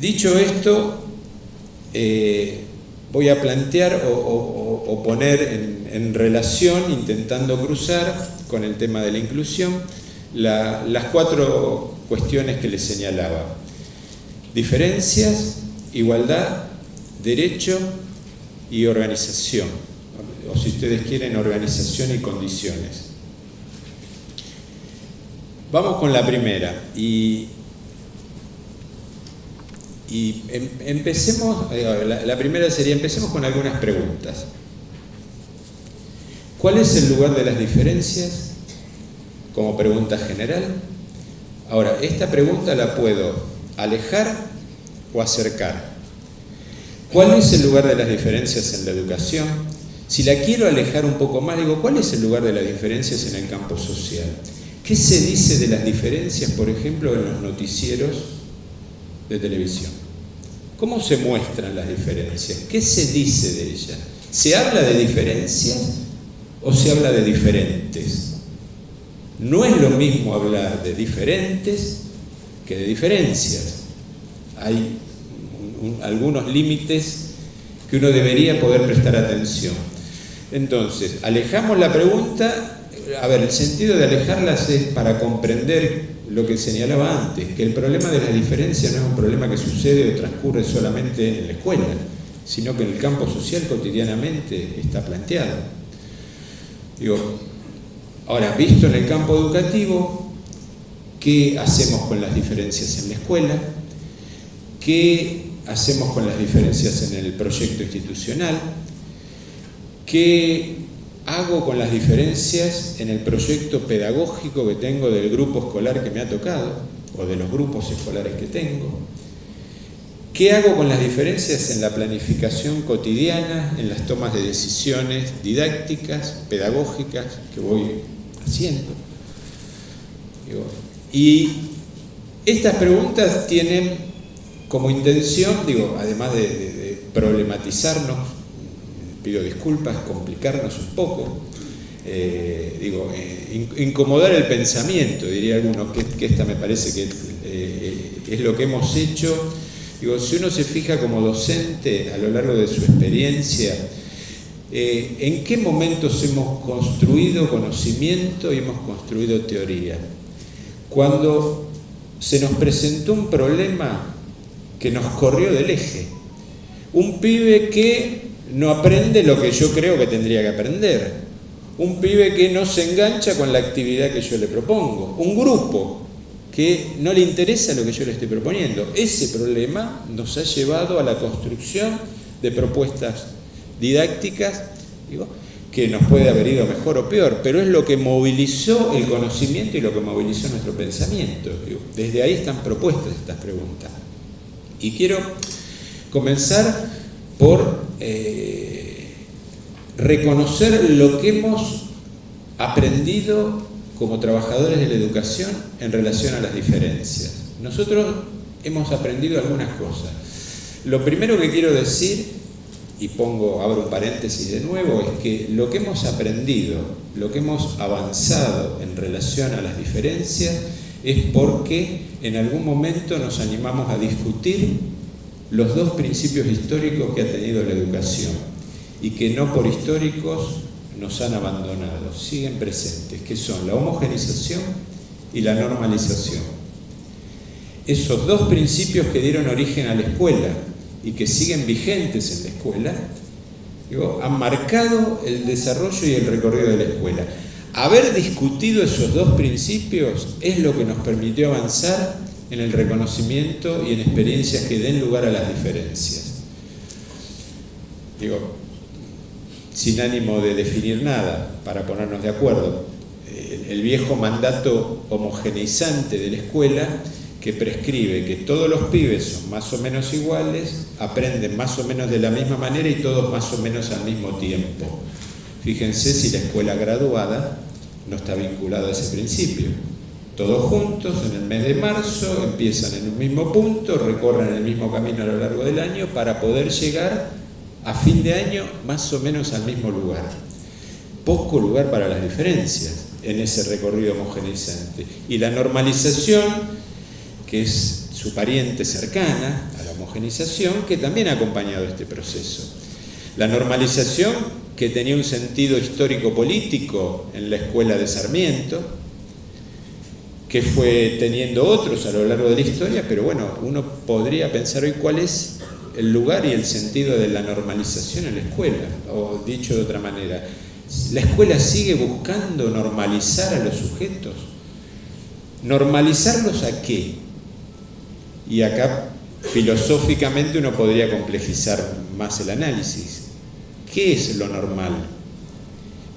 Dicho esto, voy a plantear o poner en relación, intentando cruzar con el tema de la inclusión, las 4 cuestiones que les señalaba: diferencias, igualdad, derecho y organización, o si ustedes quieren, organización y condiciones. Vamos con la primera y empecemos. La primera sería: empecemos con algunas preguntas. ¿Cuál es el lugar de las diferencias? Como pregunta general. Ahora, esta pregunta la puedo alejar o acercar. ¿Cuál es el lugar de las diferencias en la educación? Si la quiero alejar un poco más, digo, ¿cuál es el lugar de las diferencias en el campo social? ¿Qué se dice de las diferencias, por ejemplo, en los noticieros de televisión? ¿Cómo se muestran las diferencias? ¿Qué se dice de ellas? ¿Se habla de diferencias o se habla de diferentes? No es lo mismo hablar de diferentes que de diferencias. Hay algunos límites que uno debería poder prestar atención. Entonces, alejamos la pregunta. A ver, el sentido de alejarlas es para comprender lo que señalaba antes, que el problema de las diferencias no es un problema que sucede o transcurre solamente en la escuela, sino que en el campo social cotidianamente está planteado. Ahora, visto en el campo educativo, ¿qué hacemos con las diferencias en la escuela? ¿Qué hacemos con las diferencias en el proyecto institucional? ¿Qué hago con las diferencias en el proyecto pedagógico que tengo del grupo escolar que me ha tocado, o de los grupos escolares que tengo? ¿Qué hago con las diferencias en la planificación cotidiana, en las tomas de decisiones didácticas, pedagógicas que voy haciendo? Y estas preguntas tienen como intención, además de problematizarnos, pido disculpas, complicarnos un poco, incomodar el pensamiento, diría alguno, que esta me parece que es lo que hemos hecho. Si uno se fija como docente a lo largo de su experiencia, ¿en qué momentos hemos construido conocimiento y hemos construido teoría? Cuando se nos presentó un problema que nos corrió del eje, un pibe que no aprende lo que yo creo que tendría que aprender, un pibe que no se engancha con la actividad que yo le propongo, un grupo que no le interesa lo que yo le estoy proponiendo. Ese problema nos ha llevado a la construcción de propuestas didácticas, que nos puede haber ido mejor o peor, pero es lo que movilizó el conocimiento y lo que movilizó nuestro pensamiento. Desde ahí están propuestas estas preguntas. Y quiero comenzar por reconocer lo que hemos aprendido como trabajadores de la educación en relación a las diferencias. Nosotros hemos aprendido algunas cosas. Lo primero que quiero decir, y abro un paréntesis de nuevo, es que lo que hemos aprendido, lo que hemos avanzado en relación a las diferencias, es porque en algún momento nos animamos a discutir los 2 principios históricos que ha tenido la educación y que no por históricos nos han abandonado, siguen presentes, que son la homogenización y la normalización. Esos 2 principios que dieron origen a la escuela y que siguen vigentes en la escuela, han marcado el desarrollo y el recorrido de la escuela. Haber discutido esos 2 principios es lo que nos permitió avanzar en el reconocimiento y en experiencias que den lugar a las diferencias. Sin ánimo de definir nada, para ponernos de acuerdo, el viejo mandato homogeneizante de la escuela, que prescribe que todos los pibes son más o menos iguales, aprenden más o menos de la misma manera y todos más o menos al mismo tiempo. Fíjense si la escuela graduada no está vinculada a ese principio. Todos juntos en el mes de marzo empiezan en un mismo punto, recorren el mismo camino a lo largo del año para poder llegar a fin de año más o menos al mismo lugar. Poco lugar para las diferencias en ese recorrido homogeneizante. Y la normalización, que es su pariente cercana, a la homogenización que también ha acompañado este proceso. La normalización, que tenía un sentido histórico-político en la escuela de Sarmiento, que fue teniendo otros a lo largo de la historia, pero bueno, uno podría pensar hoy cuál es el lugar y el sentido de la normalización en la escuela, o dicho de otra manera, ¿la escuela sigue buscando normalizar a los sujetos? ¿Normalizarlos a qué? Y acá filosóficamente uno podría complejizar más el análisis. ¿Qué es lo normal?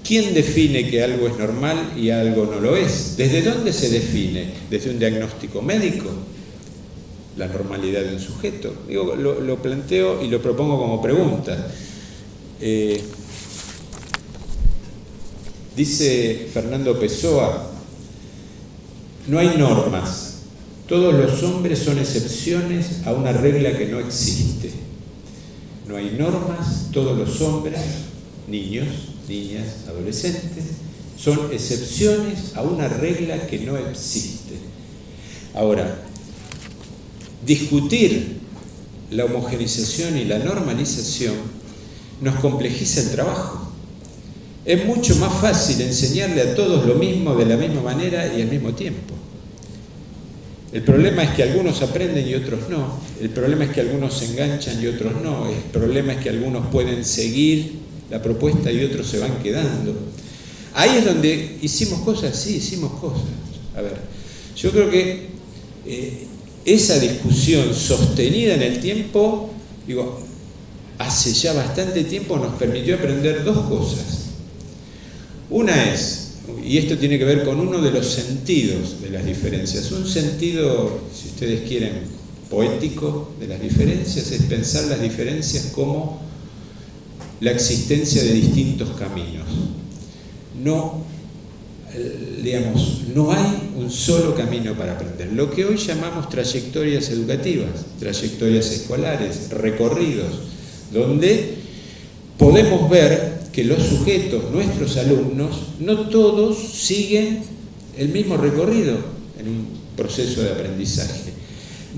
¿Quién define que algo es normal y algo no lo es? ¿Desde dónde se define? ¿Desde un diagnóstico médico? ¿La normalidad de un sujeto? Digo, lo planteo y lo propongo como pregunta. Dice Fernando Pessoa, no hay normas. Todos los hombres son excepciones a una regla que no existe. No hay normas, todos los hombres, niños, niñas, adolescentes, son excepciones a una regla que no existe. Ahora, discutir la homogenización y la normalización nos complejiza el trabajo. Es mucho más fácil enseñarle a todos lo mismo de la misma manera y al mismo tiempo. El problema es que algunos aprenden y otros no. El problema es que algunos se enganchan y otros no. El problema es que algunos pueden seguir la propuesta y otros se van quedando. Ahí es donde hicimos cosas, sí, hicimos cosas. A ver, yo creo que esa discusión sostenida en el tiempo, digo, hace ya bastante tiempo nos permitió aprender dos cosas. Una es, y esto tiene que ver con uno de los sentidos de las diferencias, un sentido, si ustedes quieren, poético de las diferencias, es pensar las diferencias como la existencia de distintos caminos. No, digamos, no hay un solo camino para aprender. Lo que hoy llamamos trayectorias educativas, trayectorias escolares, recorridos, donde podemos ver que los sujetos, nuestros alumnos, no todos siguen el mismo recorrido en un proceso de aprendizaje.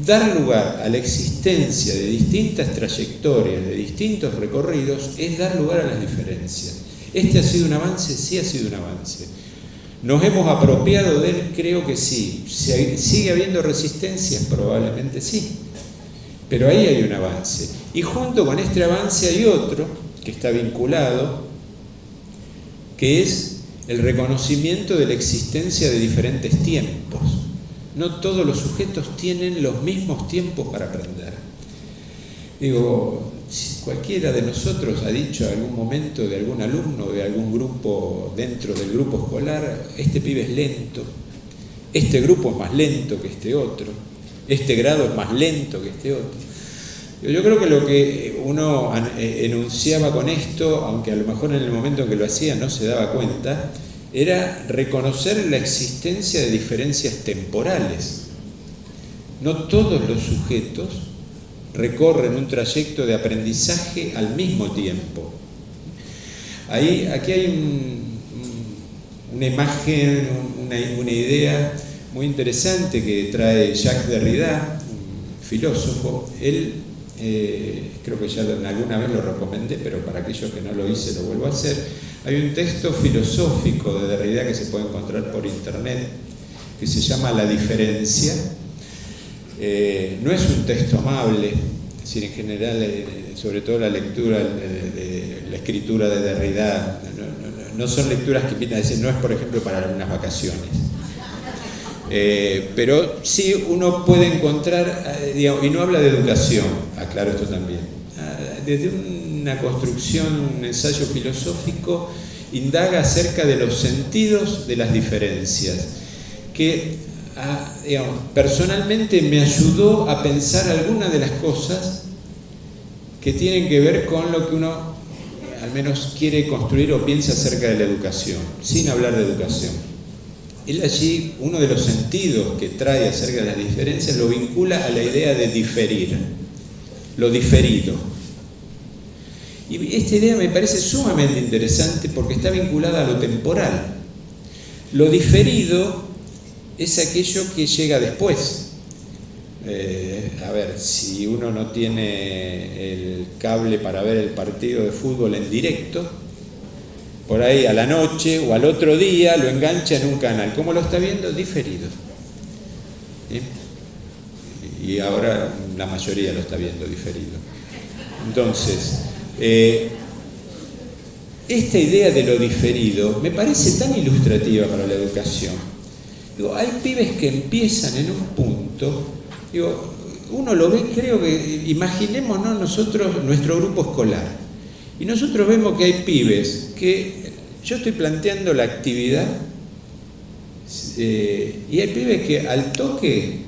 Dar lugar a la existencia de distintas trayectorias, de distintos recorridos, es dar lugar a las diferencias. ¿Este ha sido un avance? Sí ha sido un avance. ¿Nos hemos apropiado de él? Creo que sí. ¿Sigue habiendo resistencias? Probablemente sí. Pero ahí hay un avance. Y junto con este avance hay otro que está vinculado, que es el reconocimiento de la existencia de diferentes tiempos. No todos los sujetos tienen los mismos tiempos para aprender. Digo, si cualquiera de nosotros ha dicho en algún momento de algún alumno, de algún grupo dentro del grupo escolar, este pibe es lento, este grupo es más lento que este otro, este grado es más lento que este otro. Yo creo que lo que uno enunciaba con esto, aunque a lo mejor en el momento en que lo hacía no se daba cuenta, era reconocer la existencia de diferencias temporales. No todos los sujetos recorren un trayecto de aprendizaje al mismo tiempo. Aquí hay una imagen, una idea muy interesante que trae Jacques Derrida, un filósofo. Él, creo que ya alguna vez lo recomendé, pero para aquellos que no lo hice lo vuelvo a hacer. Hay un texto filosófico de Derrida que se puede encontrar por internet, que se llama La diferencia. No es un texto amable, es decir, en general, sobre todo la lectura, la escritura de Derrida, no son lecturas que invitan a decir, no es por ejemplo para algunas vacaciones. Pero sí uno puede encontrar, digamos, y no habla de educación, aclaro esto también, desde una construcción, un ensayo filosófico, indaga acerca de los sentidos de las diferencias, que digamos, personalmente me ayudó a pensar algunas de las cosas que tienen que ver con lo que uno al menos quiere construir o piensa acerca de la educación, sin hablar de educación. Él allí, uno de los sentidos que trae acerca de las diferencias, lo vincula a la idea de diferir, lo diferido. Y esta idea me parece sumamente interesante porque está vinculada a lo temporal. Lo diferido es aquello que llega después. a ver, si uno no tiene el cable para ver el partido de fútbol en directo, por ahí a la noche o al otro día lo engancha en un canal. ¿Cómo lo está viendo? Diferido. ¿Sí? Y ahora la mayoría lo está viendo diferido. Entonces, esta idea de lo diferido me parece tan ilustrativa para la educación. Digo, hay pibes que empiezan en un punto, digo, uno lo ve, creo que, imaginémonos nosotros, nuestro grupo escolar, y nosotros vemos que hay pibes que, yo estoy planteando la actividad, y hay pibes que al toque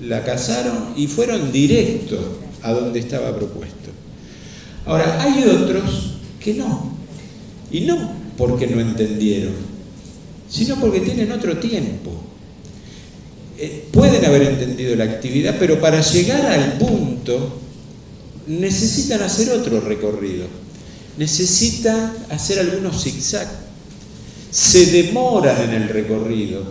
la cazaron y fueron directos a donde estaba propuesto. Ahora, hay otros que no, y no porque no entendieron, sino porque tienen otro tiempo. Pueden haber entendido la actividad, pero para llegar al punto necesitan hacer otro recorrido, necesitan hacer algunos zigzag, se demoran en el recorrido.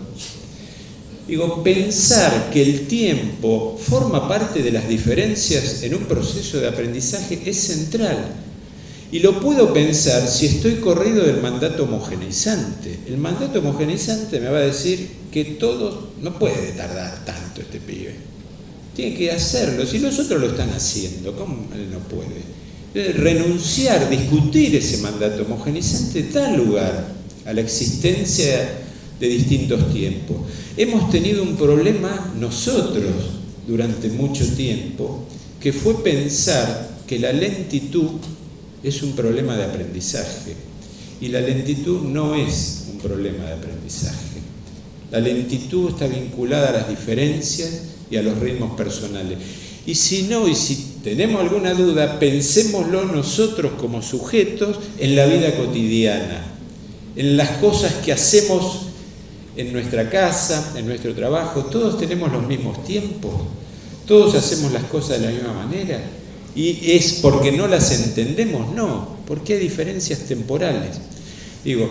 Digo, pensar que el tiempo forma parte de las diferencias en un proceso de aprendizaje es central. Y lo puedo pensar si estoy corrido del mandato homogeneizante. El mandato homogeneizante me va a decir que todo no puede tardar tanto este pibe. Tiene que hacerlo. Si los otros lo están haciendo, ¿cómo él no puede? Renunciar, discutir ese mandato homogeneizante da lugar a la existencia de distintos tiempos. Hemos tenido un problema nosotros durante mucho tiempo, que fue pensar que la lentitud es un problema de aprendizaje, y la lentitud no es un problema de aprendizaje. La lentitud está vinculada a las diferencias y a los ritmos personales. Y si no, y si tenemos alguna duda, pensémoslo nosotros como sujetos en la vida cotidiana, en las cosas que hacemos en nuestra casa, en nuestro trabajo. Todos tenemos los mismos tiempos, todos hacemos las cosas de la misma manera. ¿Y es porque no las entendemos? No, porque hay diferencias temporales. Digo,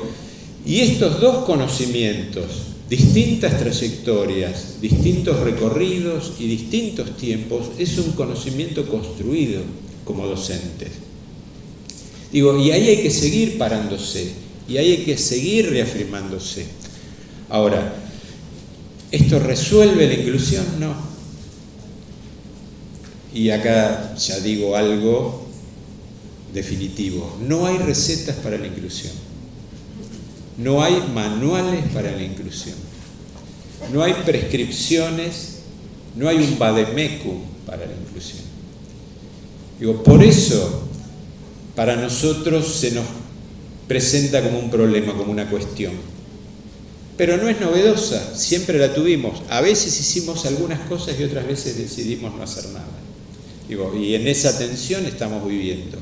y estos dos conocimientos, distintas trayectorias, distintos recorridos y distintos tiempos, es un conocimiento construido como docentes. Digo, y ahí hay que seguir parándose, y ahí hay que seguir reafirmándose. Ahora, ¿esto resuelve la inclusión? No. Y acá ya digo algo definitivo. No hay recetas para la inclusión. No hay manuales para la inclusión. No hay prescripciones, no hay un vademecum para la inclusión. Digo, por eso, para nosotros se nos presenta como un problema, como una cuestión. Pero no es novedosa, siempre la tuvimos. A veces hicimos algunas cosas y otras veces decidimos no hacer nada. Digo, y en esa tensión estamos viviendo.